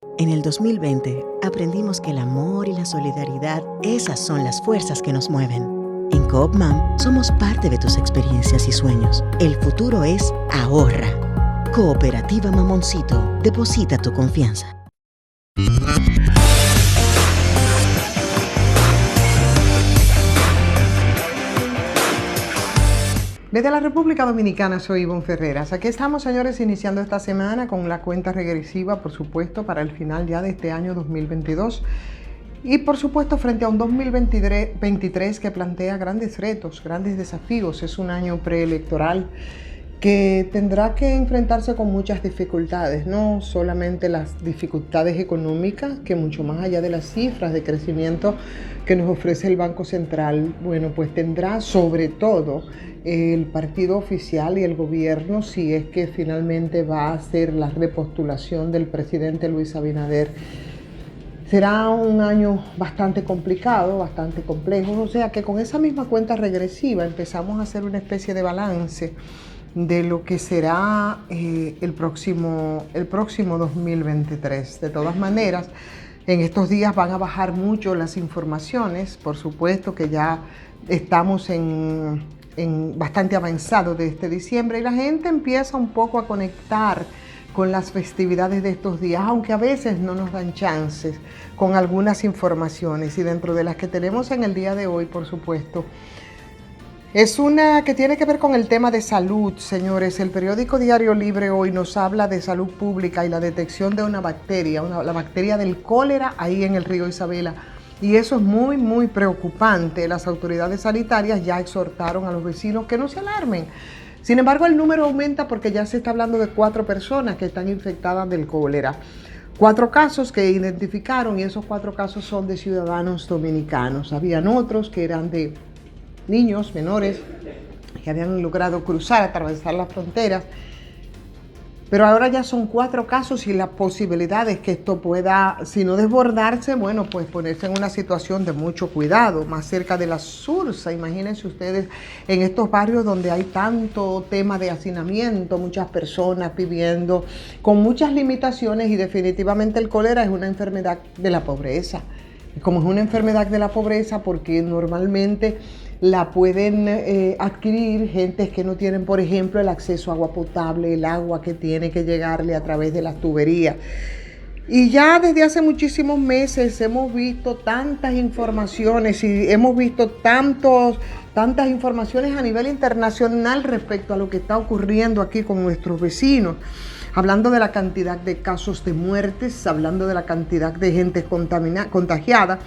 En el 2020, aprendimos que el amor y la solidaridad, esas son las fuerzas que nos mueven. En Coop Mam, somos parte de tus experiencias y sueños. El futuro es ahorra. Cooperativa Mamoncito, deposita tu confianza. Desde la República Dominicana soy Ivonne Ferreras. Aquí estamos, señores, iniciando esta semana con la cuenta regresiva, por supuesto, para el final ya de este año 2022. Y por supuesto, frente a un 2023 que plantea grandes retos, grandes desafíos. Es un año preelectoral que tendrá que enfrentarse con muchas dificultades, no solamente las dificultades económicas, que mucho más allá de las cifras de crecimiento que nos ofrece el Banco Central, bueno, pues tendrá sobre todo el partido oficial y el gobierno, si es que finalmente va a hacer la repostulación del presidente Luis Abinader. Será un año bastante complicado, bastante complejo, o sea que con esa misma cuenta regresiva empezamos a hacer una especie de balance de lo que será el próximo 2023. De todas maneras, en estos días van a bajar mucho las informaciones, por supuesto que ya estamos en bastante avanzado de este diciembre y la gente empieza un poco a conectar con las festividades de estos días, aunque a veces no nos dan chances con algunas informaciones, y dentro de las que tenemos en el día de hoy, por supuesto, es una que tiene que ver con el tema de salud, señores. El periódico Diario Libre hoy nos habla de salud pública y la detección de una bacteria, la bacteria del cólera ahí en el río Isabela. Y eso es muy, muy preocupante. Las autoridades sanitarias ya exhortaron a los vecinos que no se alarmen. Sin embargo, el número aumenta porque ya se está hablando de 4 personas que están infectadas del cólera. 4 casos que identificaron, y esos 4 casos son de ciudadanos dominicanos. Habían otros que eran de niños menores que habían logrado cruzar, atravesar las fronteras. Pero ahora ya son 4 casos y la posibilidad es que esto pueda, si no desbordarse, bueno, pues ponerse en una situación de mucho cuidado, más cerca de la Sursa. Imagínense ustedes en estos barrios donde hay tanto tema de hacinamiento, muchas personas viviendo con muchas limitaciones, y definitivamente el cólera es una enfermedad de la pobreza. Como es una enfermedad de la pobreza, porque normalmente la pueden adquirir gentes que no tienen, por ejemplo, el acceso a agua potable, el agua que tiene que llegarle a través de las tuberías. Y ya desde hace muchísimos meses hemos visto tantas informaciones y hemos visto tantas informaciones a nivel internacional respecto a lo que está ocurriendo aquí con nuestros vecinos. Hablando de la cantidad de casos de muertes, hablando de la cantidad de gente contagiada.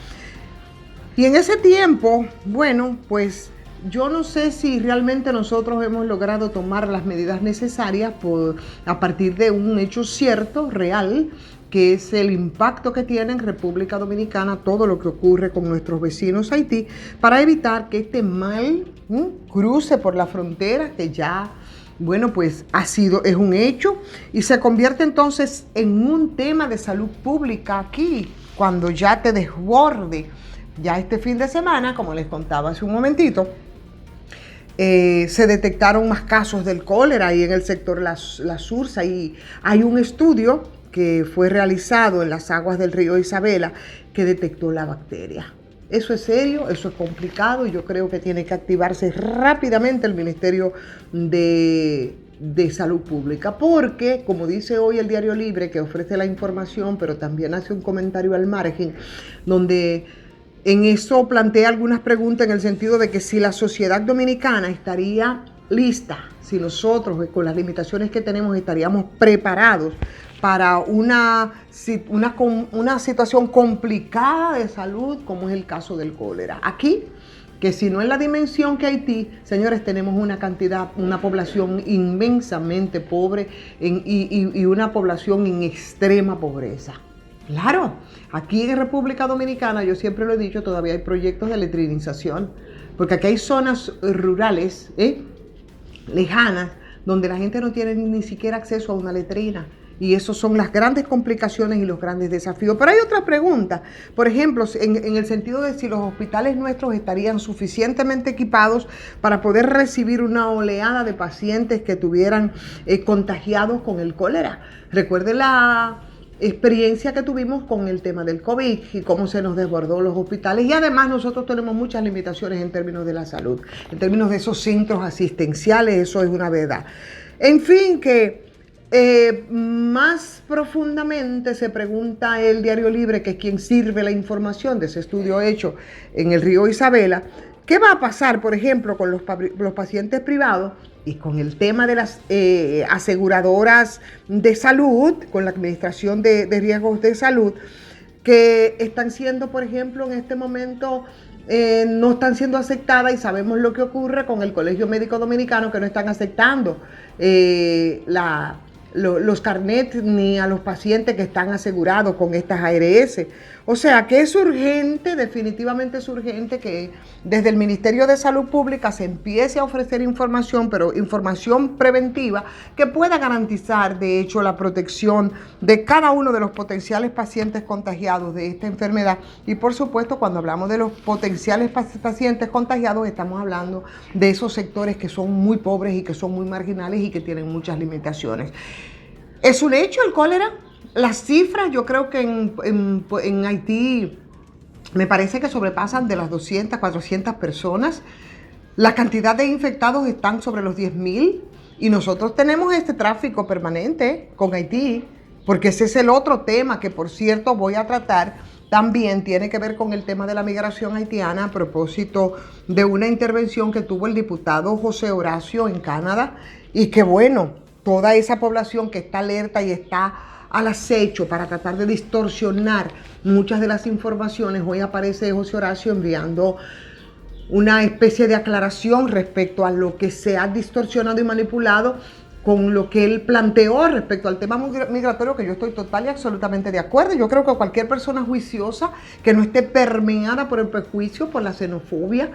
Y en ese tiempo, bueno, pues yo no sé si realmente nosotros hemos logrado tomar las medidas necesarias a partir de un hecho cierto, real, que es el impacto que tiene en República Dominicana todo lo que ocurre con nuestros vecinos Haití, para evitar que este mal cruce por la frontera, que ya, bueno, pues es un hecho, y se convierte entonces en un tema de salud pública aquí, cuando ya te desborde. Ya este fin de semana, como les contaba hace un momentito, se detectaron más casos del cólera ahí en el sector La Sursa, y hay un estudio que fue realizado en las aguas del río Isabela que detectó la bacteria. Eso es serio, eso es complicado, y yo creo que tiene que activarse rápidamente el Ministerio de Salud Pública, porque, como dice hoy el Diario Libre, que ofrece la información, pero también hace un comentario al margen, donde en eso plantea algunas preguntas en el sentido de que si la sociedad dominicana estaría lista, si nosotros con las limitaciones que tenemos estaríamos preparados para una situación complicada de salud, como es el caso del cólera. Aquí, que si no en la dimensión que Haití, señores, tenemos una población inmensamente pobre y una población en extrema pobreza. Claro, aquí en República Dominicana, yo siempre lo he dicho, todavía hay proyectos de letrinización, porque aquí hay zonas rurales, lejanas, donde la gente no tiene ni siquiera acceso a una letrina. Y eso son las grandes complicaciones y los grandes desafíos. Pero hay otra pregunta, por ejemplo, en el sentido de si los hospitales nuestros estarían suficientemente equipados para poder recibir una oleada de pacientes que estuvieran contagiados con el cólera. Recuerde experiencia que tuvimos con el tema del COVID y cómo se nos desbordó los hospitales. Y además nosotros tenemos muchas limitaciones en términos de la salud, en términos de esos centros asistenciales, eso es una verdad. En fin, que más profundamente se pregunta el Diario Libre, que es quien sirve la información de ese estudio hecho en el río Isabela, ¿qué va a pasar, por ejemplo, con los pacientes privados y con el tema de las aseguradoras de salud, con la administración de riesgos de salud, que están siendo, por ejemplo, en este momento no están siendo aceptadas, y sabemos lo que ocurre con el Colegio Médico Dominicano, que no están aceptando los carnets ni a los pacientes que están asegurados con estas ARS. O sea que es urgente, definitivamente es urgente que desde el Ministerio de Salud Pública se empiece a ofrecer información, pero información preventiva que pueda garantizar de hecho la protección de cada uno de los potenciales pacientes contagiados de esta enfermedad. Y por supuesto, cuando hablamos de los potenciales pacientes contagiados, estamos hablando de esos sectores que son muy pobres y que son muy marginales y que tienen muchas limitaciones. ¿Es un hecho el cólera? Las cifras, yo creo que en Haití me parece que sobrepasan de las 200, 400 personas. La cantidad de infectados están sobre los 10.000 y nosotros tenemos este tráfico permanente con Haití, porque ese es el otro tema que, por cierto, voy a tratar. También tiene que ver con el tema de la migración haitiana a propósito de una intervención que tuvo el diputado José Horacio en Canadá, y que bueno, toda esa población que está alerta y está al acecho para tratar de distorsionar muchas de las informaciones. Hoy aparece José Horacio enviando una especie de aclaración respecto a lo que se ha distorsionado y manipulado con lo que él planteó respecto al tema migratorio, que yo estoy total y absolutamente de acuerdo. Yo creo que cualquier persona juiciosa que no esté permeada por el prejuicio, por la xenofobia,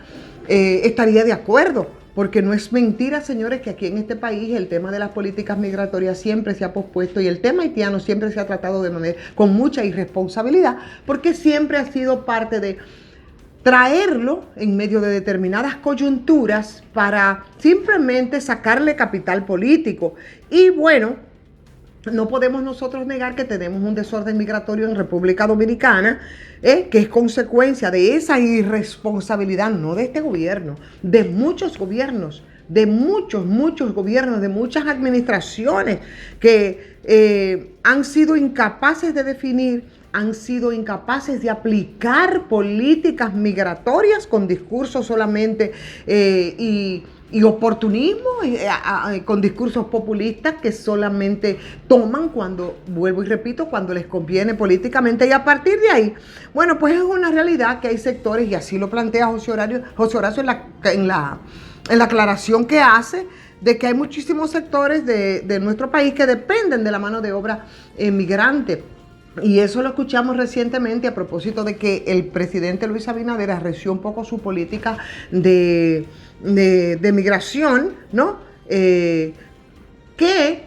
estaría de acuerdo. Porque no es mentira, señores, que aquí en este país el tema de las políticas migratorias siempre se ha pospuesto y el tema haitiano siempre se ha tratado de manera con mucha irresponsabilidad, porque siempre ha sido parte de traerlo en medio de determinadas coyunturas para simplemente sacarle capital político. Y bueno, no podemos nosotros negar que tenemos un desorden migratorio en República Dominicana, que es consecuencia de esa irresponsabilidad, no de este gobierno, de muchos gobiernos, de muchos gobiernos, de muchas administraciones que han sido incapaces de definir, han sido incapaces de aplicar políticas migratorias con discursos solamente y oportunismo, con discursos populistas que solamente toman cuando, vuelvo y repito, cuando les conviene políticamente, y a partir de ahí, bueno, pues es una realidad que hay sectores, y así lo plantea José Horacio en la aclaración que hace, de que hay muchísimos sectores de nuestro país que dependen de la mano de obra migrante. Y eso lo escuchamos recientemente a propósito de que el presidente Luis Abinader arreció un poco su política de migración, ¿no? Que,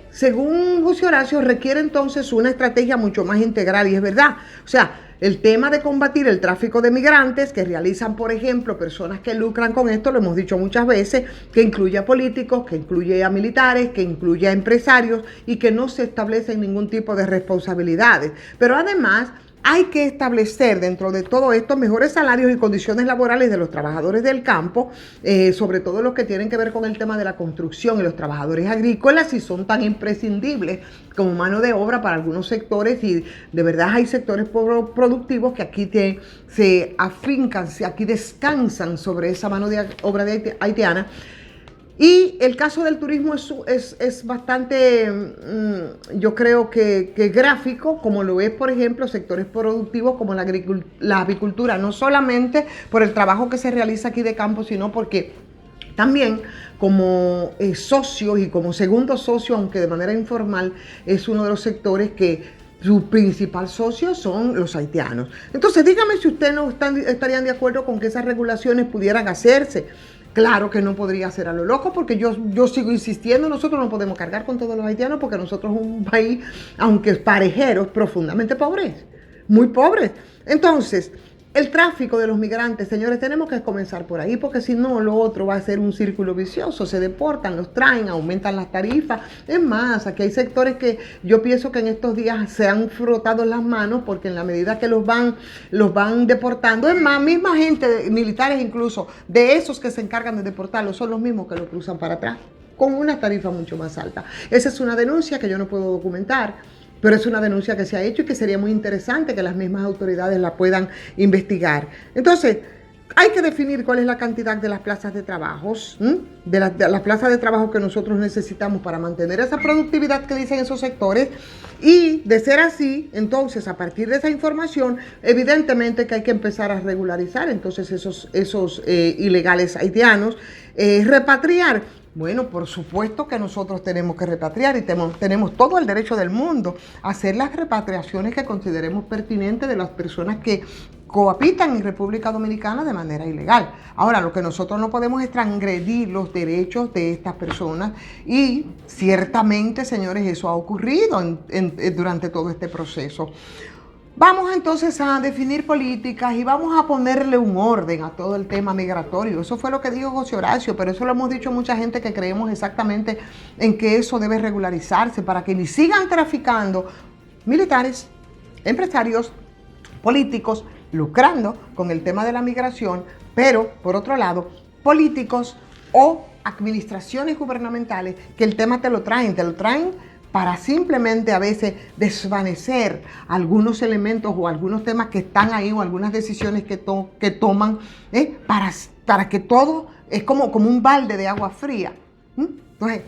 según José Horacio, requiere entonces una estrategia mucho más integral, y es verdad. O sea, el tema de combatir el tráfico de migrantes que realizan, por ejemplo, personas que lucran con esto, lo hemos dicho muchas veces, que incluye a políticos, que incluye a militares, que incluye a empresarios, y que no se establecen ningún tipo de responsabilidades. Pero además hay que establecer dentro de todo esto mejores salarios y condiciones laborales de los trabajadores del campo, sobre todo los que tienen que ver con el tema de la construcción, y los trabajadores agrícolas, si son tan imprescindibles como mano de obra para algunos sectores, y de verdad hay sectores productivos que aquí se afincan, aquí descansan sobre esa mano de obra haitiana. Y el caso del turismo es bastante, yo creo que gráfico, como lo es, por ejemplo, sectores productivos como la avicultura, no solamente por el trabajo que se realiza aquí de campo, sino porque también como socios y como segundo socio, aunque de manera informal, es uno de los sectores que su principal socio son los haitianos. Entonces, dígame si ustedes no estarían de acuerdo con que esas regulaciones pudieran hacerse. Claro que no podría ser a lo loco, porque yo sigo insistiendo, nosotros no podemos cargar con todos los haitianos, porque nosotros somos un país, aunque parejeros, profundamente pobres, muy pobres. Entonces, El tráfico de los migrantes, señores, tenemos que comenzar por ahí, porque si no, lo otro va a ser un círculo vicioso. Se deportan, los traen, aumentan las tarifas. Es más, aquí hay sectores que yo pienso que en estos días se han frotado las manos, porque en la medida que los van deportando, es más, misma gente, militares incluso, de esos que se encargan de deportarlos, son los mismos que lo cruzan para atrás, con una tarifa mucho más alta. Esa es una denuncia que yo no puedo documentar, pero es una denuncia que se ha hecho y que sería muy interesante que las mismas autoridades la puedan investigar. Entonces, hay que definir cuál es la cantidad de las plazas de trabajo, de las plazas de trabajo que nosotros necesitamos para mantener esa productividad que dicen esos sectores. Y de ser así, entonces, a partir de esa información, evidentemente que hay que empezar a regularizar entonces esos ilegales haitianos, repatriar. Bueno, por supuesto que nosotros tenemos que repatriar y tenemos todo el derecho del mundo a hacer las repatriaciones que consideremos pertinentes de las personas que cohabitan en República Dominicana de manera ilegal. Ahora, lo que nosotros no podemos es transgredir los derechos de estas personas y ciertamente, señores, eso ha ocurrido durante todo este proceso. Vamos entonces a definir políticas y vamos a ponerle un orden a todo el tema migratorio. Eso fue lo que dijo José Horacio, pero eso lo hemos dicho mucha gente que creemos exactamente en que eso debe regularizarse para que ni sigan traficando militares, empresarios, políticos, lucrando con el tema de la migración, pero por otro lado, políticos o administraciones gubernamentales que el tema te lo traen para simplemente a veces desvanecer algunos elementos o algunos temas que están ahí o algunas decisiones que toman para que todo es como un balde de agua fría. Entonces,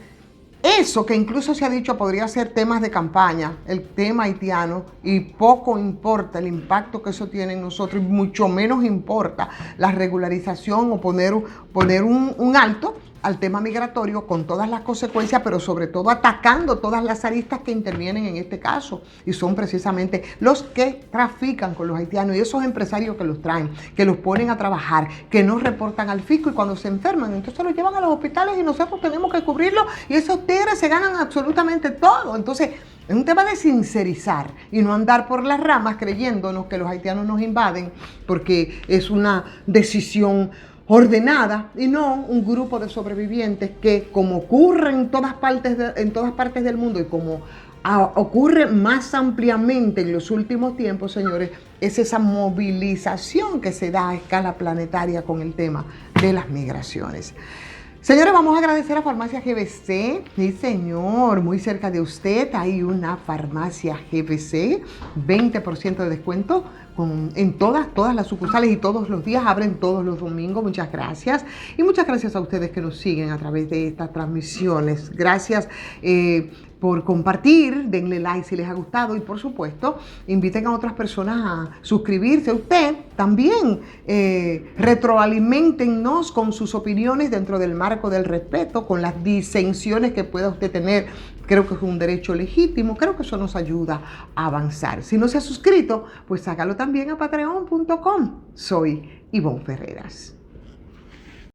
eso que incluso se ha dicho podría ser temas de campaña, el tema haitiano, y poco importa el impacto que eso tiene en nosotros, y mucho menos importa la regularización o poner un alto al tema migratorio con todas las consecuencias, pero sobre todo atacando todas las aristas que intervienen en este caso, y son precisamente los que trafican con los haitianos y esos empresarios que los traen, que los ponen a trabajar, que no reportan al fisco y cuando se enferman, entonces los llevan a los hospitales y nosotros tenemos que cubrirlo y esos tigres se ganan absolutamente todo. Entonces, es un tema de sincerizar y no andar por las ramas creyéndonos que los haitianos nos invaden porque es una decisión ordenada y no un grupo de sobrevivientes que, como ocurre en todas partes del mundo y como ocurre más ampliamente en los últimos tiempos, señores, es esa movilización que se da a escala planetaria con el tema de las migraciones. Señores, vamos a agradecer a Farmacia GBC. Sí, señor, muy cerca de usted hay una Farmacia GBC, 20% de descuento en todas las sucursales y todos los días, abren todos los domingos. Muchas gracias. Y muchas gracias a ustedes que nos siguen a través de estas transmisiones. Gracias por compartir, denle like si les ha gustado y por supuesto inviten a otras personas a suscribirse. Usted también retroaliméntenos con sus opiniones dentro del marco del respeto, con las disensiones que pueda usted tener. Creo que es un derecho legítimo, creo que eso nos ayuda a avanzar. Si no se ha suscrito, pues hágalo también a patreon.com. Soy Ivonne Ferreras.